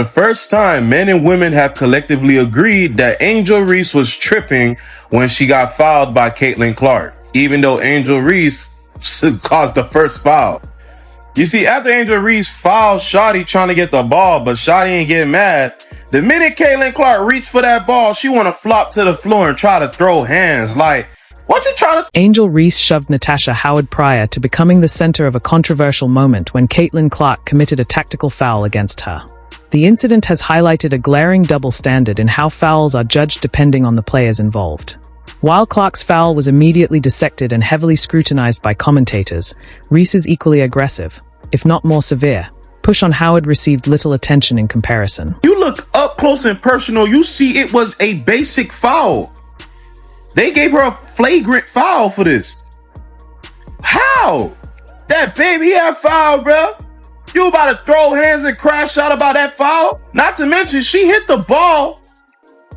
the first time, men and women have collectively agreed that Angel Reese was tripping when she got fouled by Caitlin Clark, even though Angel Reese caused the first foul. You see, after Angel Reese fouled Shawty trying to get the ball, but Shawty ain't getting mad, the minute Caitlin Clark reached for that ball, she want to flop to the floor and try to throw hands. Like, what you trying to... Angel Reese shoved Natasha Howard prior to becoming the center of a controversial moment when Caitlin Clark committed a tactical foul against her. The incident has highlighted a glaring double standard in how fouls are judged depending on the players involved. While Clark's foul was immediately dissected and heavily scrutinized by commentators, Reese's equally aggressive, if not more severe, push on Howard received little attention in comparison. You look up close and personal, you see it was a basic foul. They gave her a flagrant foul for this. How? That baby had foul, bro. You about to throw hands and crash out about that foul? Not to mention, she hit the ball.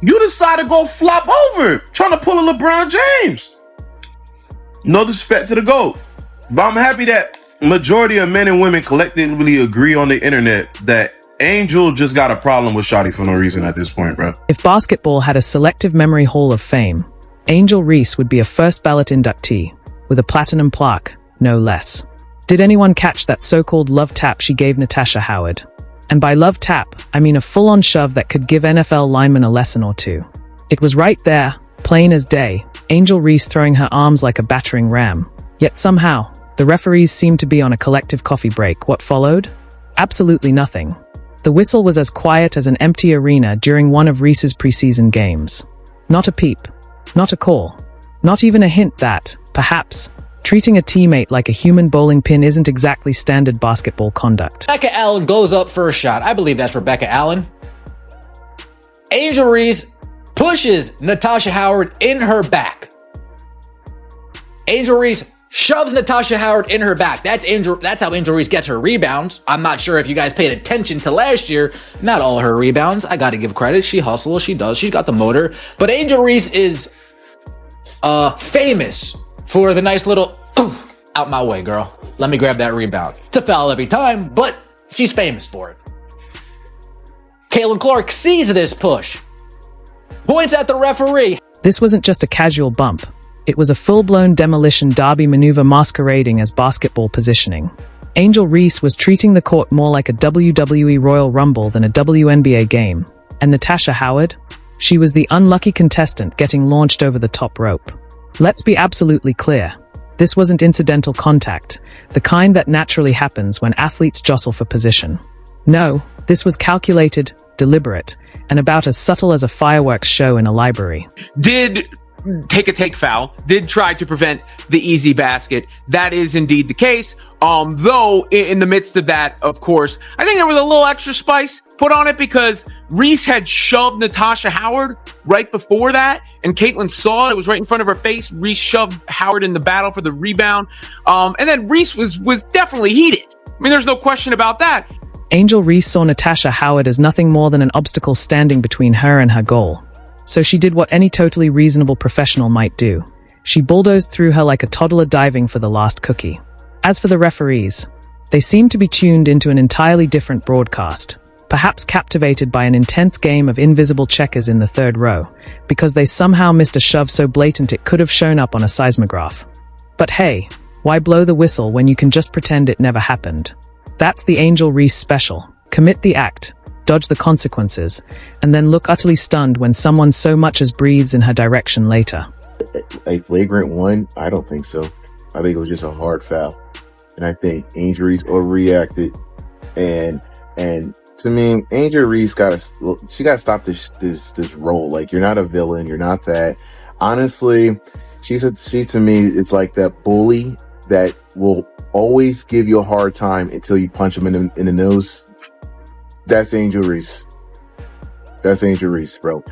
You decide to go flop over, trying to pull a LeBron James. No disrespect to the GOAT, but I'm happy that majority of men and women collectively agree on the internet that Angel just got a problem with Shawty for no reason at this point, bro. If basketball had a selective memory hall of fame, Angel Reese would be a first ballot inductee, with a platinum plaque, no less. Did anyone catch that so-called love tap she gave Natasha Howard? And by love tap, I mean a full-on shove that could give NFL linemen a lesson or two. It was right there, plain as day, Angel Reese throwing her arms like a battering ram. Yet somehow, the referees seemed to be on a collective coffee break. What followed? Absolutely nothing. The whistle was as quiet as an empty arena during one of Reese's preseason games. Not a peep, not a call, not even a hint that, perhaps, treating a teammate like a human bowling pin isn't exactly standard basketball conduct. Rebecca Allen goes up for a shot. I believe that's Rebecca Allen. Angel Reese pushes Natasha Howard in her back. Angel Reese shoves Natasha Howard in her back. That's how Angel Reese gets her rebounds. I'm not sure if you guys paid attention to last year. Not all her rebounds. I got to give credit. She hustles. She does. She's got the motor. But Angel Reese is famous for the nice little, out my way, girl. Let me grab that rebound. It's a foul every time, but she's famous for it. Caitlin Clark sees this push, points at the referee. This wasn't just a casual bump. It was a full-blown demolition derby maneuver masquerading as basketball positioning. Angel Reese was treating the court more like a WWE Royal Rumble than a WNBA game. And Natasha Howard? She was the unlucky contestant getting launched over the top rope. Let's be absolutely clear. This wasn't incidental contact, the kind that naturally happens when athletes jostle for position. No, this was calculated, deliberate, and about as subtle as a fireworks show in a library. Did take foul, did try to prevent the easy basket. That is indeed the case. Though in the midst of that, of course, I think there was a little extra spice put on it because Reese had shoved Natasha Howard right before that, and Caitlin saw it. It was right in front of her face. Reese shoved Howard in the battle for the rebound. And then Reese was definitely heated. I mean, there's no question about that. Angel Reese saw Natasha Howard as nothing more than an obstacle standing between her and her goal. So she did what any totally reasonable professional might do. She bulldozed through her like a toddler diving for the last cookie. As for the referees, they seemed to be tuned into an entirely different broadcast, perhaps captivated by an intense game of invisible checkers in the third row, because they somehow missed a shove so blatant it could have shown up on a seismograph. But hey, why blow the whistle when you can just pretend it never happened? That's the Angel Reese special. Commit the act, dodge the consequences, and then look utterly stunned when someone so much as breathes in her direction later. A flagrant one? I don't think so. I think it was just a hard foul. And I think Angel Reese overreacted. And to me, Angel Reese gotta stop this role. Like, you're not a villain, you're not that. Honestly, she to me is like that bully that will always give you a hard time until you punch him in the nose. That's Angel Reese. That's Angel Reese, bro.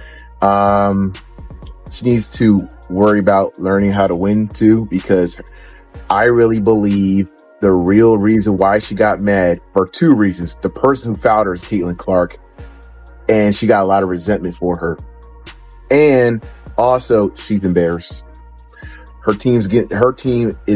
She needs to worry about learning how to win too, because I really believe the real reason why she got mad for two reasons. The person who fouled her is Caitlin Clark, and she got a lot of resentment for her. And also, she's embarrassed. Her team is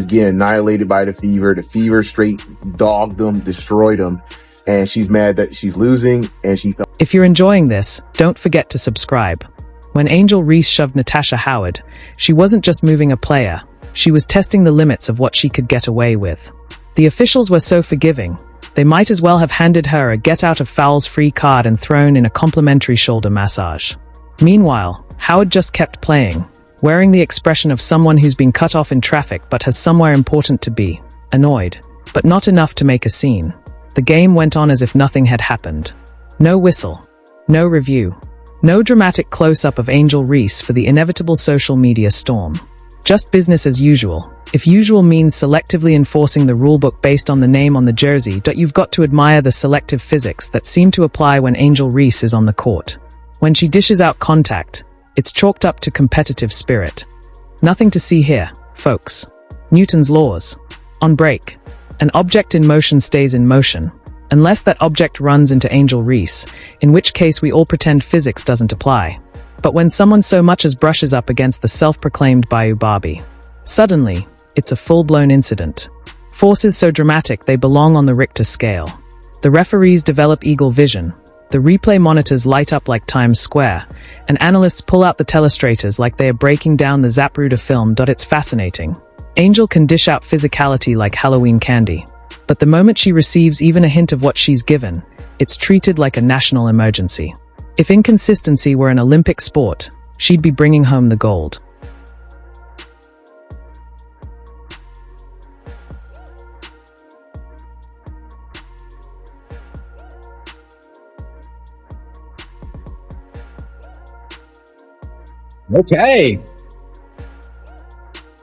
getting annihilated by the Fever. The Fever straight dogged them, destroyed them, and she's mad that she's losing, and she thought If you're enjoying this, don't forget to subscribe. When Angel Reese shoved Natasha Howard, she wasn't just moving a player, she was testing the limits of what she could get away with. The officials were so forgiving, they might as well have handed her a get-out-of-fouls-free card and thrown in a complimentary shoulder massage. Meanwhile, Howard just kept playing, wearing the expression of someone who's been cut off in traffic but has somewhere important to be, annoyed, but not enough to make a scene. The game went on as if nothing had happened. No whistle. No review. No dramatic close-up of Angel Reese for the inevitable social media storm. Just business as usual. If usual means selectively enforcing the rulebook based on the name on the jersey, you've got to admire the selective physics that seem to apply when Angel Reese is on the court. When she dishes out contact, it's chalked up to competitive spirit. Nothing to see here, folks. Newton's laws. On break, an object in motion stays in motion, unless that object runs into Angel Reese, in which case we all pretend physics doesn't apply. But when someone so much as brushes up against the self-proclaimed Bayou Barbie, suddenly, it's a full-blown incident. Forces so dramatic they belong on the Richter scale. The referees develop eagle vision, the replay monitors light up like Times Square, and analysts pull out the telestrators like they are breaking down the Zapruder film. It's fascinating. Angel can dish out physicality like Halloween candy. But the moment she receives even a hint of what she's given, it's treated like a national emergency. If inconsistency were an Olympic sport, she'd be bringing home the gold. Okay.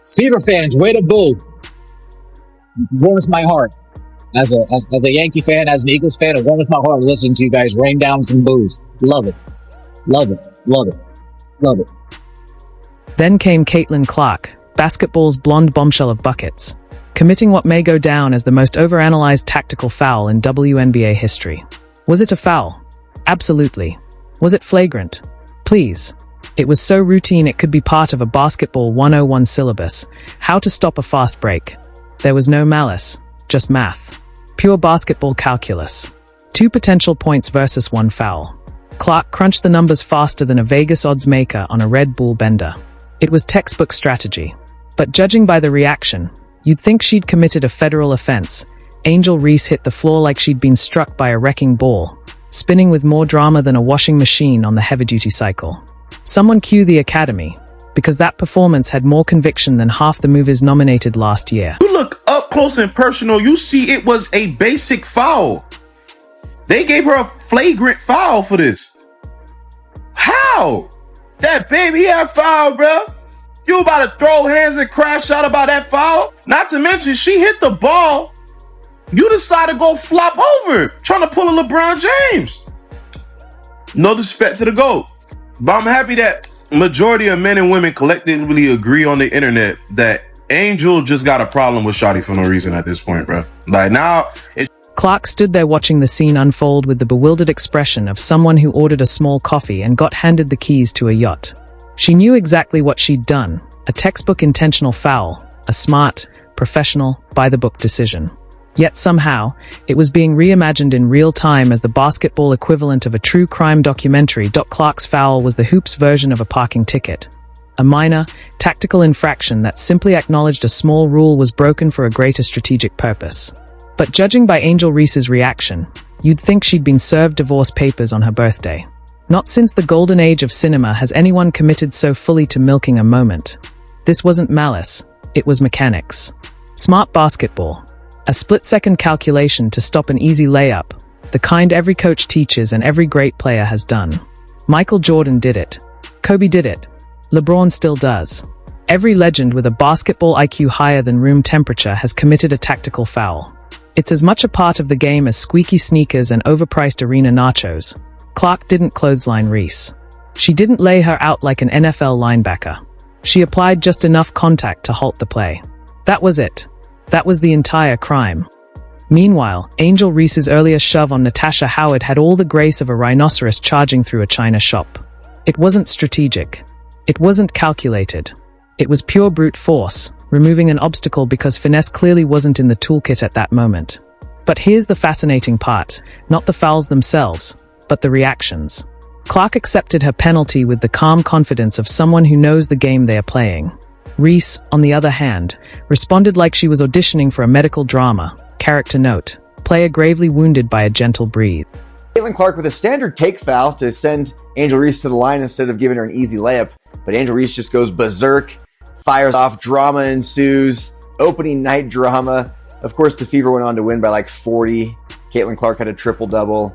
Fever fans, way to boo. Warms my heart. As a Yankee fan, as an Eagles fan, it warms my heart listening to you guys rain down some boos. Love it. Love it. Love it. Love it. Then came Caitlin Clark, basketball's blonde bombshell of buckets, committing what may go down as the most overanalyzed tactical foul in WNBA history. Was it a foul? Absolutely. Was it flagrant? Please. It was so routine it could be part of a basketball 101 syllabus. How to stop a fast break. There was no malice, just math. Pure basketball calculus. 2 potential points versus 1 foul. Clark crunched the numbers faster than a Vegas odds maker on a Red Bull bender. It was textbook strategy. But judging by the reaction, you'd think she'd committed a federal offense. Angel Reese hit the floor like she'd been struck by a wrecking ball, spinning with more drama than a washing machine on the heavy-duty cycle. Someone cue the Academy, because that performance had more conviction than half the movies nominated last year. You look up close and personal, you see it was a basic foul. They gave her a flagrant foul for this. How? That baby had foul, bro. You about to throw hands and crash out about that foul? Not to mention, she hit the ball. You decide to go flop over, trying to pull a LeBron James. No disrespect to the GOAT, but I'm happy that majority of men and women collectively agree on the internet that Angel just got a problem with Shawty for no reason at this point, bro. Like now, Clark stood there watching the scene unfold with the bewildered expression of someone who ordered a small coffee and got handed the keys to a yacht. She knew exactly what she'd done, a textbook intentional foul, a smart, professional, by-the-book decision. Yet somehow, it was being reimagined in real time as the basketball equivalent of a true crime documentary. Clark's foul was the hoops version of a parking ticket. A minor, tactical infraction that simply acknowledged a small rule was broken for a greater strategic purpose. But judging by Angel Reese's reaction, you'd think she'd been served divorce papers on her birthday. Not since the golden age of cinema has anyone committed so fully to milking a moment. This wasn't malice, it was mechanics. Smart basketball. A split-second calculation to stop an easy layup, the kind every coach teaches and every great player has done. Michael Jordan did it. Kobe did it. LeBron still does. Every legend with a basketball IQ higher than room temperature has committed a tactical foul. It's as much a part of the game as squeaky sneakers and overpriced arena nachos. Clark didn't clothesline Reese. She didn't lay her out like an NFL linebacker. She applied just enough contact to halt the play. That was it. That was the entire crime. Meanwhile, Angel Reese's earlier shove on Natasha Howard had all the grace of a rhinoceros charging through a china shop. It wasn't strategic. It wasn't calculated. It was pure brute force, removing an obstacle because finesse clearly wasn't in the toolkit at that moment. But here's the fascinating part, not the fouls themselves, but the reactions. Clark accepted her penalty with the calm confidence of someone who knows the game they are playing. Reese, on the other hand, responded like she was auditioning for a medical drama. Character note: player gravely wounded by a gentle breeze. Caitlin Clark with a standard take foul to send Angel Reese to the line instead of giving her an easy layup. But Angel Reese just goes berserk, fires off, drama ensues, opening night drama. Of course, the Fever went on to win by like 40. Caitlin Clark had a triple-double.